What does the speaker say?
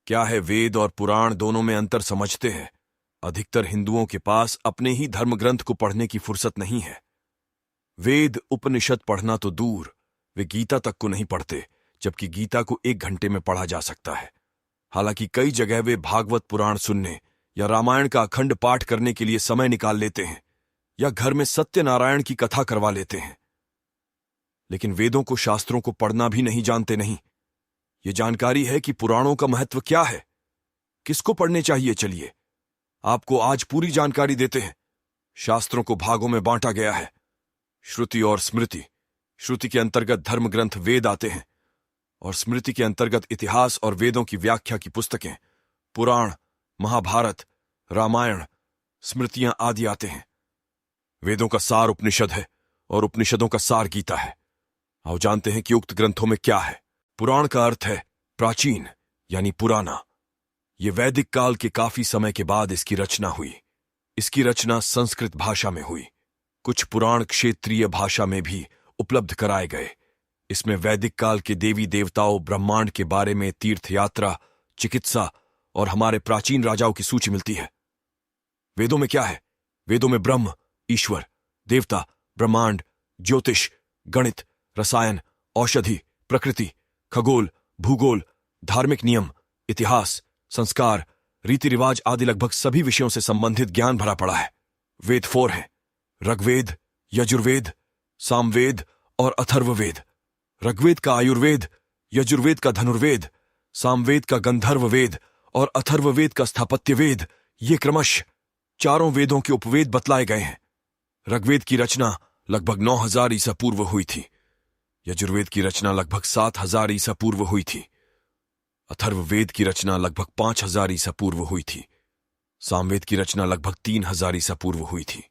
क्या है, वेद और पुराण दोनों में अंतर समझते हैं। अधिकतर हिंदुओं के पास अपने ही धर्म ग्रंथ को पढ़ने की फुर्सत नहीं है। वेद उपनिषद पढ़ना तो दूर, वे गीता तक को नहीं पढ़ते, जबकि गीता को 1 घंटे में पढ़ा जा सकता है। हालांकि कई जगह वे भागवत पुराण सुनने या रामायण का अखंड पाठ करने के लिए समय निकाल लेते हैं, या घर में सत्यनारायण की कथा करवा लेते हैं। लेकिन वेदों को, शास्त्रों को पढ़ना भी नहीं जानते। नहीं, ये जानकारी है कि पुराणों का महत्व क्या है, किसको पढ़ने चाहिए। चलिए आपको आज पूरी जानकारी देते हैं। शास्त्रों को भागों में बांटा गया है, श्रुति और स्मृति। श्रुति के अंतर्गत धर्म ग्रंथ वेद आते हैं, और स्मृति के अंतर्गत इतिहास और वेदों की व्याख्या की पुस्तकें, पुराण, महाभारत, रामायण, स्मृतियां आदि आते हैं। वेदों का सार उपनिषद है और उपनिषदों का सार गीता है। आओ जानते हैं कि उक्त ग्रंथों में क्या है। पुराण का अर्थ है प्राचीन, यानी पुराना। ये वैदिक काल के काफी समय के बाद इसकी रचना हुई। इसकी रचना संस्कृत भाषा में हुई। कुछ पुराण क्षेत्रीय भाषा में भी उपलब्ध कराए गए। इसमें वैदिक काल के देवी देवताओं, ब्रह्मांड के बारे में, तीर्थ यात्रा, चिकित्सा और हमारे प्राचीन राजाओं की सूची मिलती है। वेदों में क्या है? वेदों में ब्रह्म, ईश्वर, देवता, ब्रह्मांड, ज्योतिष, गणित, रसायन, औषधि, प्रकृति, खगोल, भूगोल, धार्मिक नियम, इतिहास, संस्कार, रीति रिवाज आदि लगभग सभी विषयों से संबंधित ज्ञान भरा पड़ा है। वेद 4 हैं: ऋग्वेद, यजुर्वेद, सामवेद और अथर्ववेद। ऋग्वेद का आयुर्वेद, यजुर्वेद का धनुर्वेद, सामवेद का गंधर्व वेद और अथर्ववेद का स्थापत्य वेद, ये क्रमशः 4 वेदों के उपवेद बतलाए गए हैं। ऋग्वेद की रचना लगभग 9000 ईसा पूर्व हुई थी। यजुर्वेद की रचना लगभग 7000 ईसा पूर्व हुई थी। अथर्ववेद की रचना लगभग 5000 ईसा पूर्व हुई थी। सामवेद की रचना लगभग 3000 ईसा पूर्व हुई थी।